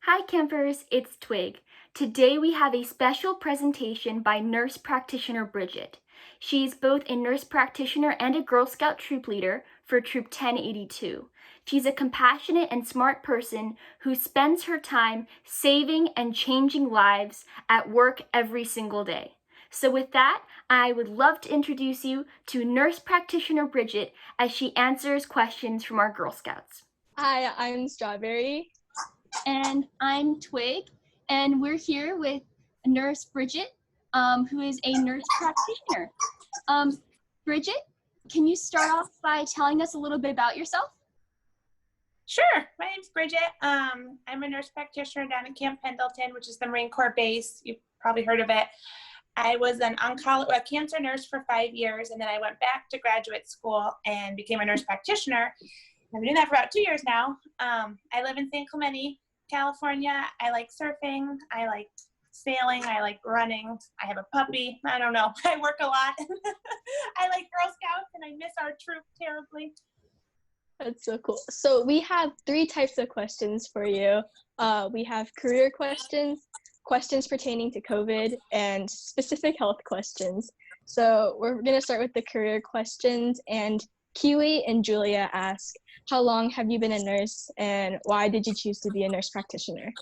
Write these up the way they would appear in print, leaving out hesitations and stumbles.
Hi campers, it's Twig. Today we have a special presentation by nurse practitioner Bridget. She's both a nurse practitioner and a Girl Scout troop leader for Troop 1082. She's a compassionate and smart person who spends her time saving and changing lives at work every single day. So with that, I would love to introduce you to nurse practitioner Bridget as she answers questions from our Girl Scouts. Hi, I'm Strawberry. And I'm Twig, and we're here with nurse Bridget, who is a nurse practitioner. Bridget, can you start off by telling us a little bit about yourself? Sure. My name's Bridget. I'm a nurse practitioner down at Camp Pendleton, which is the Marine Corps base. You've probably heard of it. I was a cancer nurse for 5 years, and then I went back to graduate school and became a nurse practitioner. I've been doing that for about 2 years now. I live in San Clemente, California. I like surfing. I like sailing. I like running. I have a puppy. I don't know. I work a lot. I like Girl Scouts, and I miss our troop terribly. That's so cool. So we have 3 types of questions for you. We have career questions, questions pertaining to COVID, and specific health questions. So we're going to start with the career questions, and Kiwi and Julia ask, how long have you been a nurse, and why did you choose to be a nurse practitioner?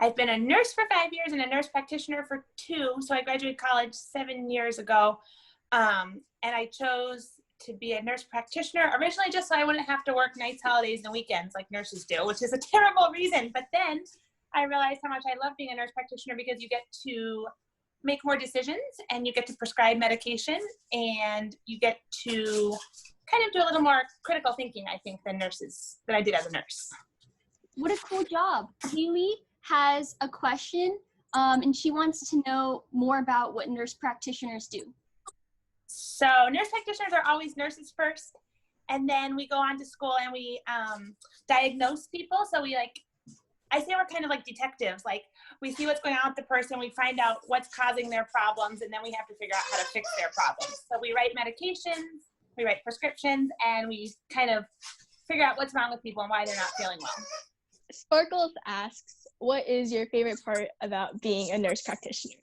I've been a nurse for 5 years and a nurse practitioner for 2. So I graduated college 7 years ago. And I chose to be a nurse practitioner originally just so I wouldn't have to work nights, holidays, and weekends like nurses do, which is a terrible reason. But then I realized how much I love being a nurse practitioner because you get to make more decisions and you get to prescribe medication and you get to kind of do a little more critical thinking, I think, than I did as a nurse. What a cool job. Kiwi has a question, and she wants to know more about what nurse practitioners do. So nurse practitioners are always nurses first, and then we go on to school and we diagnose people. So I say we're kind of like detectives. Like we see what's going on with the person, we find out what's causing their problems, and then we have to figure out how to fix their problems. So we write medications, we write prescriptions, and we kind of figure out what's wrong with people and why they're not feeling well. Sparkles asks, what is your favorite part about being a nurse practitioner?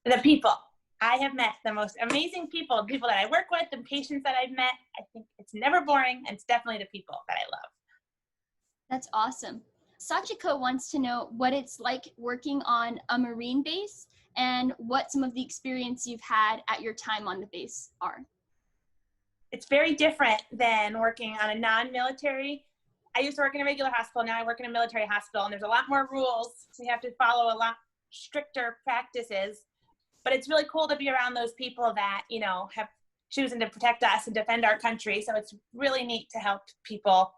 The people. I have met the most amazing people, the people that I work with, the patients that I've met. I think it's never boring, and it's definitely the people that I love. That's awesome. Sachiko wants to know what it's like working on a Marine base and what some of the experience you've had at your time on the base are. It's very different than working on a non-military. I used to work in a regular hospital. Now I work in a military hospital, and there's a lot more rules. We have to follow a lot stricter practices. But it's really cool to be around those people that, have chosen to protect us and defend our country. So it's really neat to help people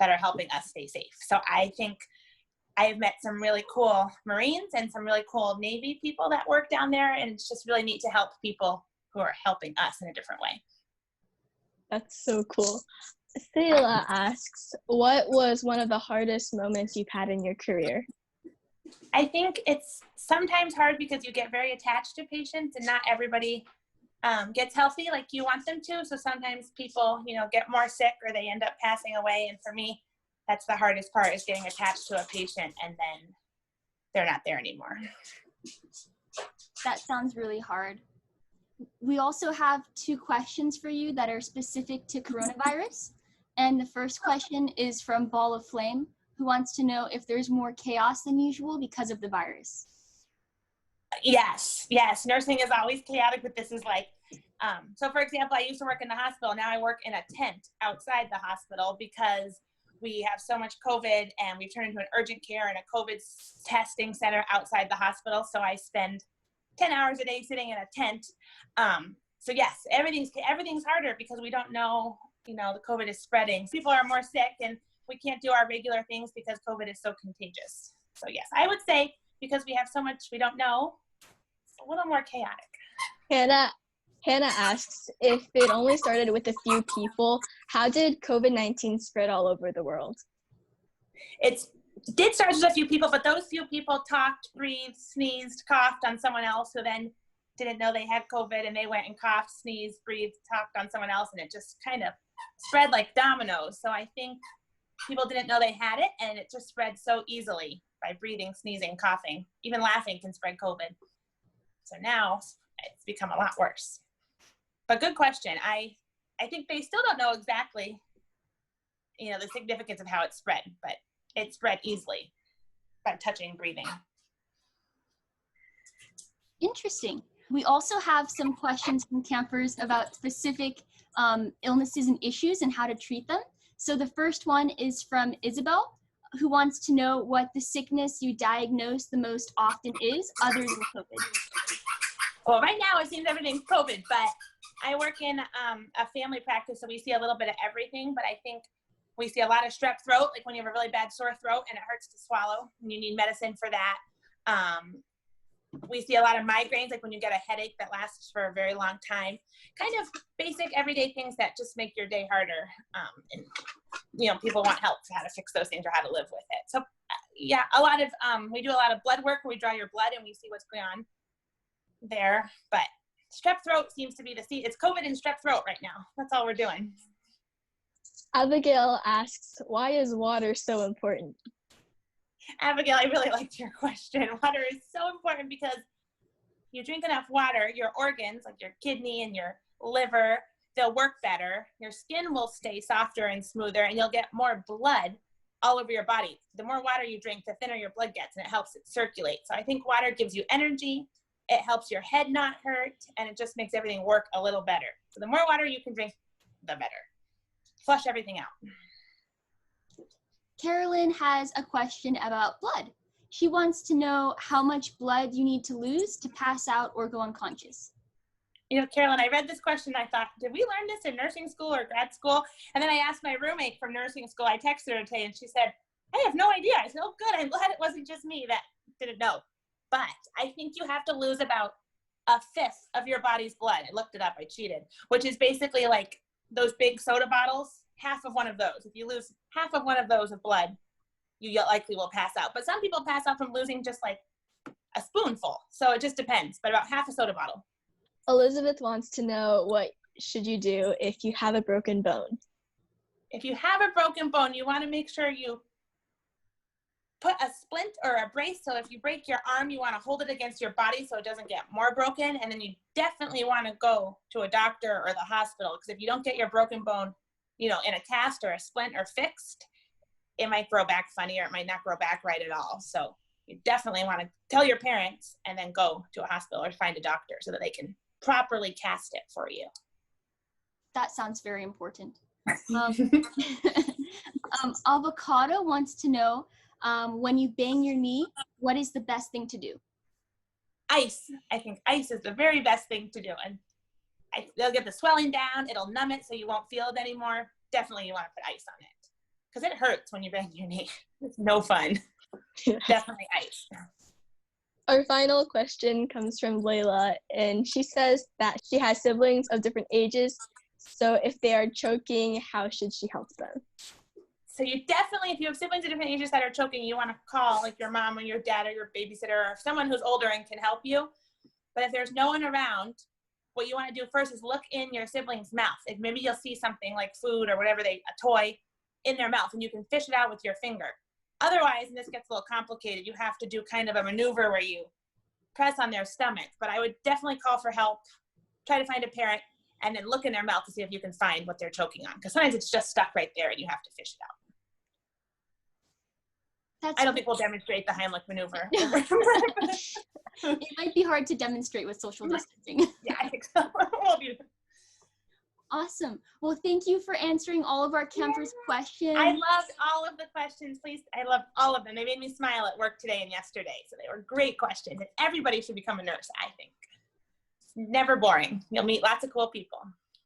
that are helping us stay safe. So I think I have met some really cool Marines and some really cool Navy people that work down there. And it's just really neat to help people who are helping us in a different way. That's so cool. Thela asks, what was one of the hardest moments you've had in your career? I think it's sometimes hard because you get very attached to patients and not everybody gets healthy like you want them to. So sometimes people, get more sick or they end up passing away. And for me, that's the hardest part, is getting attached to a patient and then they're not there anymore. That sounds really hard. We also have 2 questions for you that are specific to coronavirus. And the first question is from Ball of Flame, who wants to know if there's more chaos than usual because of the virus. Yes. Nursing is always chaotic, but this is like, so for example, I used to work in the hospital. Now I work in a tent outside the hospital because we have so much COVID and we've turned into an urgent care and a COVID testing center outside the hospital. So I spend 10 hours a day sitting in a tent. So yes, everything's harder because we don't know, the COVID is spreading. People are more sick and we can't do our regular things because COVID is so contagious. So yes, I would say because we have so much we don't know, it's a little more chaotic. Hannah asks, if it only started with a few people, how did COVID-19 spread all over the world? It did start with a few people, but those few people talked, breathed, sneezed, coughed on someone else who then didn't know they had COVID, and they went and coughed, sneezed, breathed, talked on someone else, and it just kind of spread like dominoes. So I think people didn't know they had it, and it just spread so easily by breathing, sneezing, coughing. Even laughing can spread COVID. So now it's become a lot worse. But good question. I think they still don't know exactly, the significance of how it spread, but it spread easily by touching and breathing. Interesting. We also have some questions from campers about specific illnesses and issues and how to treat them. So the first one is from Isabel, who wants to know what the sickness you diagnose the most often is, other than COVID. Well, right now it seems everything's COVID, but I work in a family practice, so we see a little bit of everything, but I think we see a lot of strep throat, like when you have a really bad sore throat and it hurts to swallow, and you need medicine for that. We see a lot of migraines, like when you get a headache that lasts for a very long time. Kind of basic everyday things that just make your day harder. And people want help for how to fix those things or how to live with it. So yeah, a lot of, we do a lot of blood work where we draw your blood and we see what's going on there. But strep throat seems to be it's COVID and strep throat right now. That's all we're doing. Abigail asks, why is water so important? Abigail, I really liked your question. Water is so important because you drink enough water, your organs, like your kidney and your liver, they'll work better. Your skin will stay softer and smoother, and you'll get more blood all over your body. The more water you drink, the thinner your blood gets, and it helps it circulate. So I think water gives you energy, it helps your head not hurt, and it just makes everything work a little better. So the more water you can drink, the better. Flush everything out. Carolyn has a question about blood. She wants to know how much blood you need to lose to pass out or go unconscious. Carolyn, I read this question. I thought, did we learn this in nursing school or grad school? And then I asked my roommate from nursing school. I texted her today and she said, I have no idea. I said, oh, good. I'm glad it wasn't just me that didn't know. But I think you have to lose about 1/5 of your body's blood. I looked it up. I cheated, which is basically like those big soda bottles. Half of one of those. If you lose half of one of those of blood, you likely will pass out. But some people pass out from losing just like a spoonful. So it just depends, but about half a soda bottle. Elizabeth wants to know, what should you do if you have a broken bone? If you have a broken bone, you want to make sure you put a splint or a brace. So if you break your arm, you want to hold it against your body so it doesn't get more broken. And then you definitely want to go to a doctor or the hospital, because if you don't get your broken bone in a cast or a splint or fixed, it might grow back funny or it might not grow back right at all. So you definitely want to tell your parents and then go to a hospital or find a doctor so that they can properly cast it for you. That sounds very important. Avocado wants to know, when you bang your knee, what is the best thing to do? Ice. I think ice is the very best thing to do. And they'll get the swelling down. It'll numb it so you won't feel it anymore. Definitely you want to put ice on it because it hurts when you bang your knee. It's no fun. Definitely ice. Our final question comes from Layla, and she says that she has siblings of different ages. So if they are choking, how should she help them? So you definitely, if you have siblings of different ages that are choking, you want to call like your mom or your dad or your babysitter or someone who's older and can help you. But if there's no one around, what you want to do first is look in your sibling's mouth. If maybe you'll see something like food or whatever, a toy in their mouth, and you can fish it out with your finger. Otherwise, and this gets a little complicated, you have to do kind of a maneuver where you press on their stomach. But I would definitely call for help, try to find a parent, and then look in their mouth to see if you can find what they're choking on. Because sometimes it's just stuck right there and you have to fish it out. I don't think we'll demonstrate the Heimlich maneuver. It might be hard to demonstrate with social distancing. Yeah, I think so. Awesome. Well, thank you for answering all of our campers' questions. I loved all of the questions. Please, I loved all of them. They made me smile at work today and yesterday. So they were great questions. And everybody should become a nurse, I think. It's never boring. You'll meet lots of cool people.